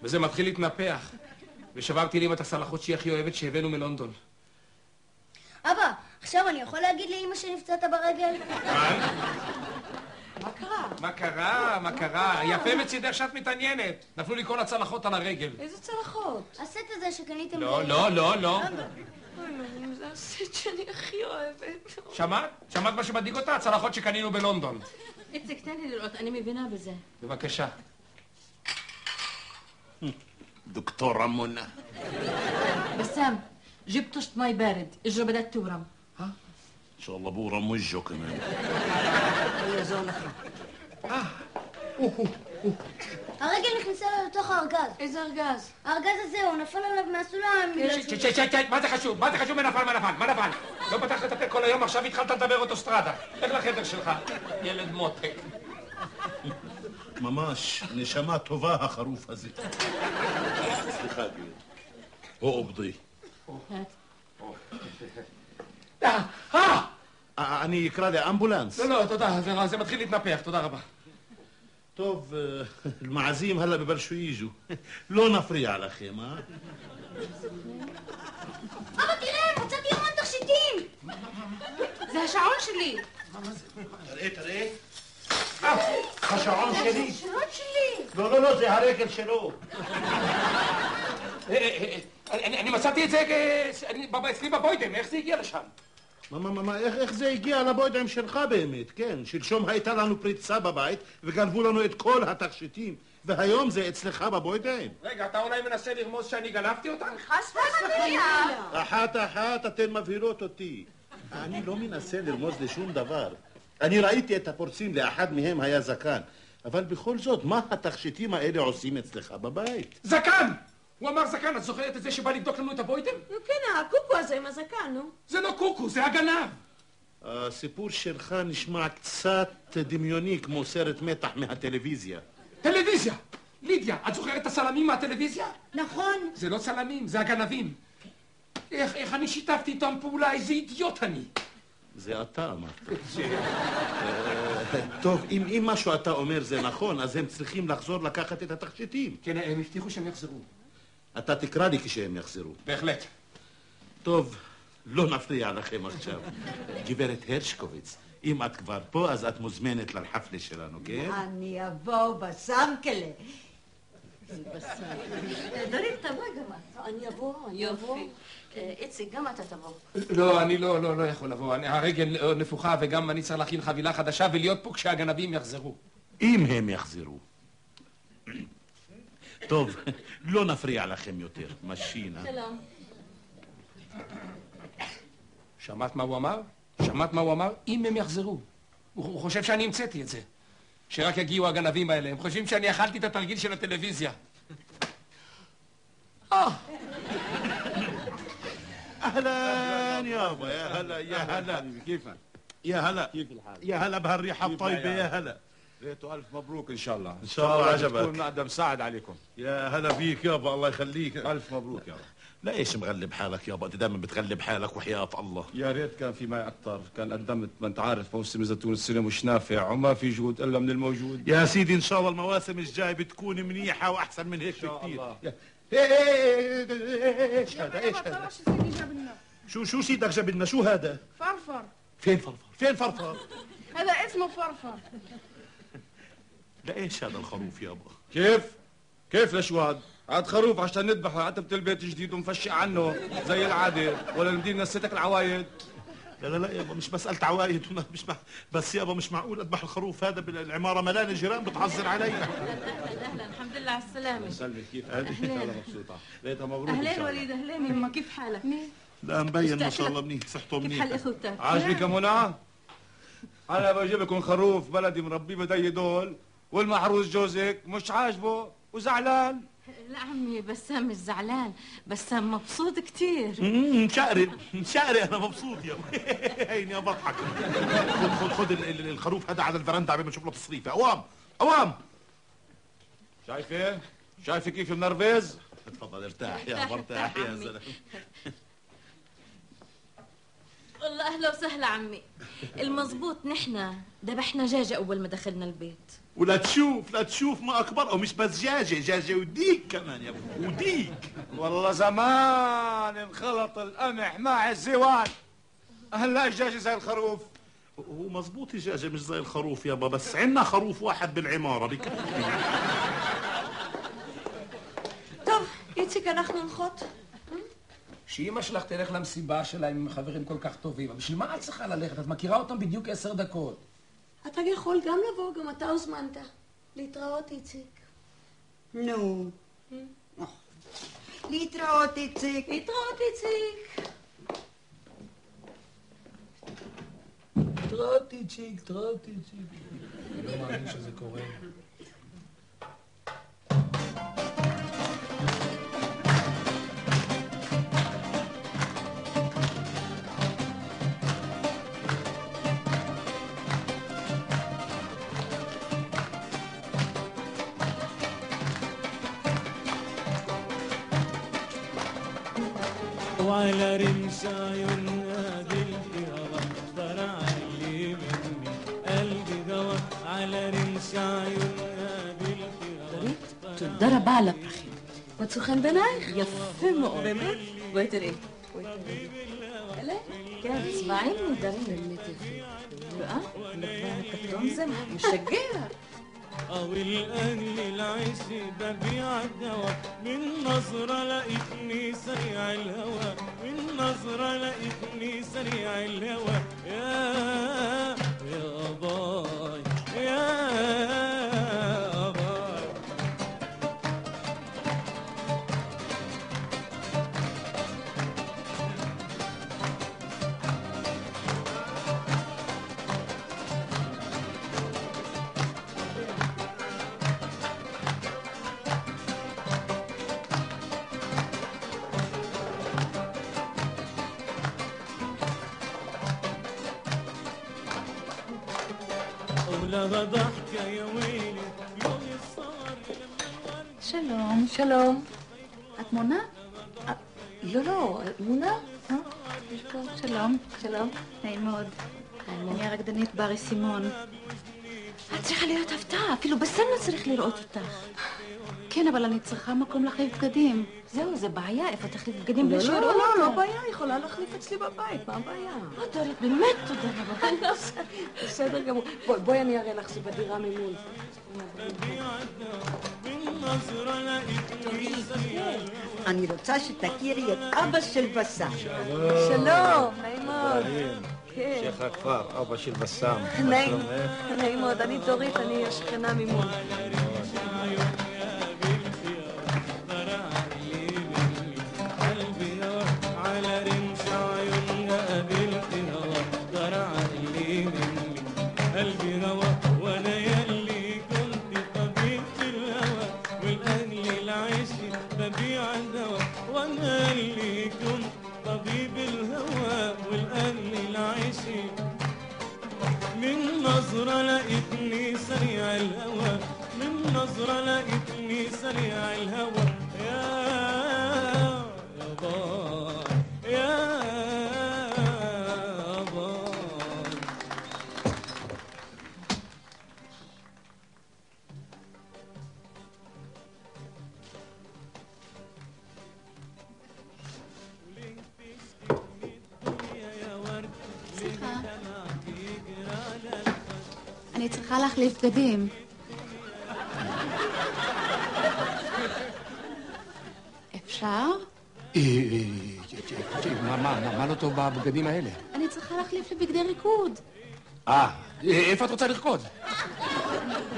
וזה מתחיל להתנפח. ושברתי לי עם הצלחות שהיא הכי אוהבת שהבאנו מלונדון. אבא, עכשיו אני יכול להגיד לאמא שנפצעת ברגל? מה קרה? מה קרה? מה קרה? יפה מצידך שאת מתעניינת. נפלו לי כל הצלחות על הרגל. איזה צלחות? הסט הזה שקניתם... לא. זה הסט שאני הכי אוהבת. שמעת? שמעת מה שמדאיג אותה? הצלחות שקנינו בלונדון. איציק, תן לי לראות, אני מבינה בזה. בבקשה. دكتور رمونا بسام جبت طشت مي بارد اجره بدأت تورم. ان شاء الله بورم وجهه كمان. هي زونك. הרגל נכנסה לו לתוך הארגז. איזה ארגז? הארגז הזה, הוא נפל עליו מהסולם. מה זה חשוב? מה זה חשוב? מה נפל? לא פתחת את הפה כל היום, עכשיו התחלת לדבר אוטוסטרדה. לך לחדר שלך, ילד מותק. ממש נשמה טובה החרוף הזה. סליחה, גביר. הוא עובדי. אני אקרא לאמבולנס. לא, תודה, זה מתחיל להתנפח, תודה רבה. טוב, المعازيم هلا ببلشوا يجوا. לא נפריע לכם, אה? אבא, תראה, מצאתי המון תכשיטים. זה השעון שלי. תראה. השעון שלי. השעון שלי. לא, זה הרגל שלו. אני מצאתי את זה אצלי בבוידם, איך זה הגיע לשם? איך זה הגיע לבוידם שלך באמת? כן, שלשום הייתה לנו פריצה בבית וגנבו לנו את כל התכשיטים, והיום זה אצלך בבוידם. רגע, אתה אולי מנסה לרמוז שאני גנבתי אותה? חס וחלילה. אחת אתן מבהילות אותי. אני לא מנסה לרמוז לשום דבר. אני ראיתי את הפורצים, לאחד מהם היה זקן. אבל בכל זאת, מה התכשיטים האלה עושים אצלך בבית? זקן! הוא אמר זקן, את זוכרת את זה שבא לבדוק לנו את הבוידם? כן, הקוקו הזה עם הזקן, נו. זה לא קוקו, זה הגנב. הסיפור שלך נשמע קצת דמיוני כמו סרט מתח מהטלוויזיה. טלוויזיה! לידיה, את זוכרת את הצלמים מהטלוויזיה? נכון. זה לא צלמים, זה הגנבים. איך אני שיתפתי איתם פעולה, איזה אידיוט אני. זה אתה אמרת. טוב, אם משהו אתה אומר זה נכון, אז הם צריכים לחזור לקחת את התכשיטים. כן, הם הבטיחו שהם יחזרו. אתה תקרא לי כשהם יחזרו. בהחלט. טוב, לא נפריע לכם עכשיו. גברת הרשקוביץ, אם את כבר פה, אז את מוזמנת לחפלה שלנו, כן? אני אבוא בסמקלה. דורית, תבוא גם את. אני אבוא. יופי. איציק, גם אתה תבוא. לא, אני לא יכול לבוא. הרגל נפוחה וגם אני צריך להכין חבילה חדשה ולהיות פה כשהגנבים יחזרו. אם הם יחזרו. טוב, לא נפריע לכם יותר. משינה. שלום. שמעת מה הוא אמר? שמעת מה הוא אמר? אם הם יחזרו. הוא חושב שאני המצאתי את זה. שרק יגיעו הגנבים האלה. הם חושבים שאני אכלתי את התרגיל של הטלוויזיה. أهلا يابا يا هلا يا هلا كيفك؟ يا هلا كيف الحال؟ يا هلا بهالريحة الطيبة يا هلا ريتو ألف مبروك إن شاء الله. إن شاء الله عجبك. تكون نقدر مساعد عليكم. يا هلا فيك يابا الله يخليك. ألف مبروك يابا. لا إيش مغلب حالك يابا أنت دائما بتغلب حالك وحياة الله. يا ريت كان في معي أكثر، كان قدمت ما أنت عارف موسم الزيتون السنة مش نافع وما في جهود إلا من الموجود. يا سيدي إن شاء الله المواسم الجاي بتكون منيحة وأحسن من هيك بكثير. ايش هذا ايش هذا؟ شو سيدك جاب لنا شو هذا؟ فرفر. فين فرفر؟ فين فرفر؟ هذا اسمه فرفر. لا ايش هذا الخروف يابا؟ كيف لشو عاد خروف عشان نذبحه عتبت البيت جديد ومفشي عنه زي العادة ولا المدينة نسيتك العوايد؟ لا يابا مش مسألة عوايد بس يابا مش معقول اذبح الخروف هذا بالعمارة ملانة جيران بتعذر علي. اهلا الحمد لله على السلامة. سلمي كيف اهلا مبسوطة. ليتها مبروك. اهلين وليد اهلين يما كيف حالك؟ لا مبين ما شاء الله منيح صحته منيح. كيف حال اخوتك؟ عاجبك يا منى؟ انا بجيب لكم خروف بلدي مربيه بدي دول والمحروس جوزك مش عاجبه وزعلان. لا عمي بسام مش زعلان، بسام مبسوط كتير. مشقري انا مبسوط يا هيني بضحك. خد الخروف هذا على الفرندا عم بنشوف له تصريفه. اوام شايفه كيف منرفز؟ تفضل ارتاح يا زلمه. والله أهلا وسهلا عمي. المظبوط نحن ذبحنا دجاجة أول ما دخلنا البيت. ولا تشوف ما أكبر، أو مش بس دجاجة وديك كمان يا أبو، وديك. والله زمان انخلط القمح مع الزوال. هلا الدجاجة زي الخروف. هو مظبوط دجاجة مش زي الخروف يابا، بس عنا خروف واحد بالعمارة بكفي. טוב, איציק, אנחנו הולכות. שאמא שלך תלך למסיבה שלה עם חברים כל כך טובים. בשביל מה את צריכה ללכת? את מכירה אותם בדיוק 10 דקות. אתה יכול גם לבוא, גם אתה הוזמנת. להתראות, איציק. נו. להתראות, איציק. להתראות, איציק. תראות איציק. אני לא מאמין שזה קורה. وعلى رمش عيونها بالهوى ضرع لي مني قلبي جوا على رمش عيونها بالهوى. تتضرب على פרחים. מצאו חן בעינייך? יפה מאוד. באמת? בואי תראי. אלה? כן, צבעים נהדרים. באמת יפים. לבן הכתום זה משגע. أو الأهل العيش ببيع الدواء من نظرة لقيتني سريع الهوى من نظرة لقيتني سريع الهوى يا باي يا باي. لها ضحكة يا ويلي يوم الصور لما שלום. שלום. את מונה? לא, מונה? יש פה. שלום. שלום. נעים מאוד. אני הרקדנית ברי סימון. את צריכה להיות הפתעה, אפילו בסן לא צריך לראות אותך. כן, אבל אני צריכה מקום להחליף בגדים. זהו, זה בעיה, איפה תחליף בגדים בלי לא, שיראו לא, אותך? לא בעיה, יכולה להחליף אצלי בבית, מה הבעיה? דורית, באמת תודה רבה. בסדר גמור. בואי אני אראה לך, זה בדירה ממול. אני רוצה שתכירי את אבא של בסם. שלום, נעים מאוד. שייך הכפר, אבא של בסם. נעים מאוד, אני דורית, אני השכנה ממול. قلبي هوى وانا يلي كنت طبيب الهوى والاهل العيش ببيع الدواء وانا اللي كنت طبيب الهوى والاهل العيش من نظرة لقيتني سريع الهوى من نظرة لقيتني سريع الهوى يا باي يا אני צריכה להחליף בגדים. אפשר? מה לא טוב בבגדים האלה? אני צריכה להחליף לבגדי ריקוד. איפה את רוצה לרקוד?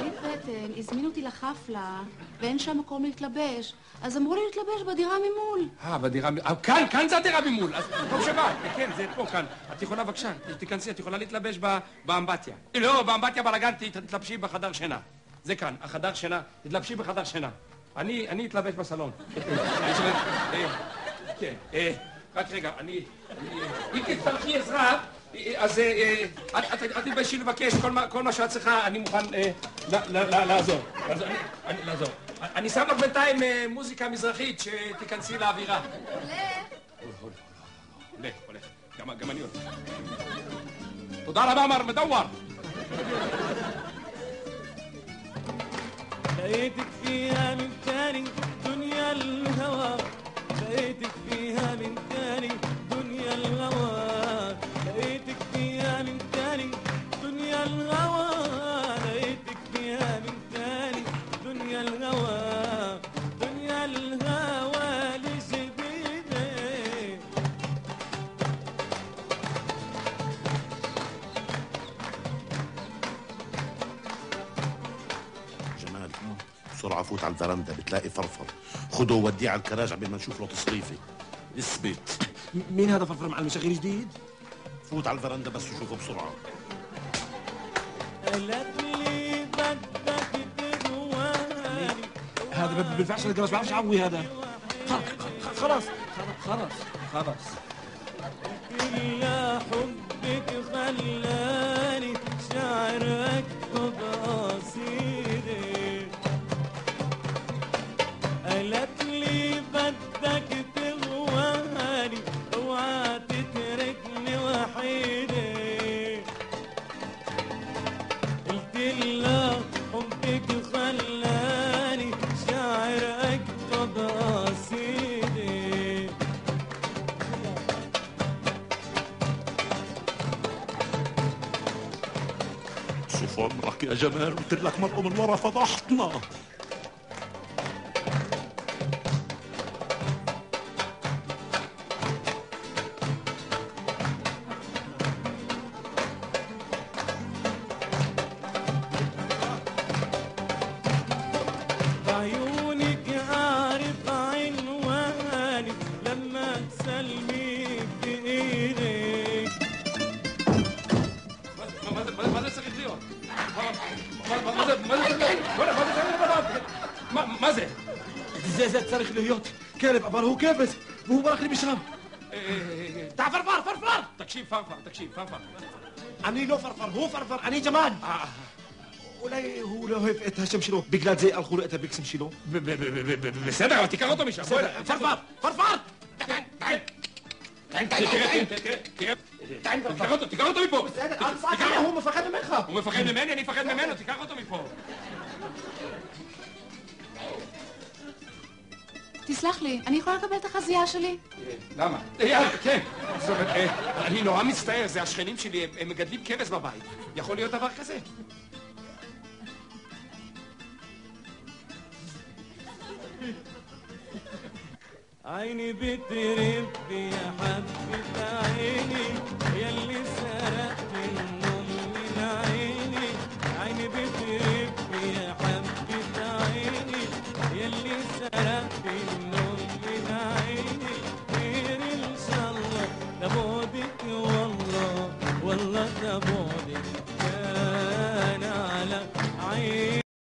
בית בטן, הזמינו אותי לחפלה, ואין שם מקום להתלבש. אז אמרו לי להתלבש בדירה ממול. בדירה... כאן זה הדירה ממול. אז טוב שבאת. כן, זה פה, כאן. את יכולה, בבקשה, תיכנסי, את יכולה להתלבש באמבטיה. לא, באמבטיה בלגן, תתלבשי בחדר שינה. זה כאן, החדר שינה. תתלבשי בחדר שינה. אני אתלבש בסלון. כן, רק רגע, אם תצטרכי עזרה, אז את תתביישי לבקש כל מה שאת צריכה, אני מוכן לעזור. לעזור. אני שם לך בינתיים מוזיקה מזרחית שתיכנסי לאווירה. הולך. הולך. جمانيون. تدار بامر مدور. لقيتك فيها من تاني دنيا الهوى، لقيتك فيها من تاني دنيا الهوى، لقيتك فيها من تاني دنيا الهوى، لقيتك فيها من تاني دنيا الهوى، دنيا الهوى لسبيلي. جمال بسرعة فوت على الفرندا بتلاقي فرفر، خده ووديه على الكراج قبل ما نشوف له تصريفة. اثبت. مين هذا فرفر معلم شغيل جديد؟ فوت على الفرندا بس وشوفه بسرعة. قالت لي بدك ترواني، هذا ما بينفعش الجراج، ما بعرفش اعوي هذا. خلاص خلاص خلاص. إلا حبك خلاني شعر أكتب قصيدة. قالت لي بدك تغواني اوعى تتركني وحيدة. قلت لها حبك خلاني شعر أكتب قصيدة. شوف عمرك يا جمال، قلت لك مرقوا من ورا فضحتنا. بعيونك أعرف عنواني لما تسلمي في إيدك. ماذا سقيت ليون؟ ماذا؟ ازاي تصرخ ليوت كلب ابار هو كابس وهو باخر بيشرب. تعال فرفر تكشيف فرفر. اني لو فرفر هو فرفر اني جمال. ولا هو لو هيفقت هشم شيلو بقلاد زي الخلقتها بيكسم شيلو. בסדר, תיקח אותו משם. فرفر תיקח אותו מפה. هو مفخد منך. הוא מפחד ממני, אני מפחד ממנו, תיקח אותו מפה. תסלח לי, אני יכולה לקבל את החזייה שלי? למה? כן. זאת אומרת, אני נורא מצטער, זה השכנים שלי, הם מגדלים כבש בבית. יכול להיות דבר כזה? عيني بترف يا حبة عيني ياللي سرقت النوم من عيني. عيني بترف يا حبة عيني ياللي سرقت النوم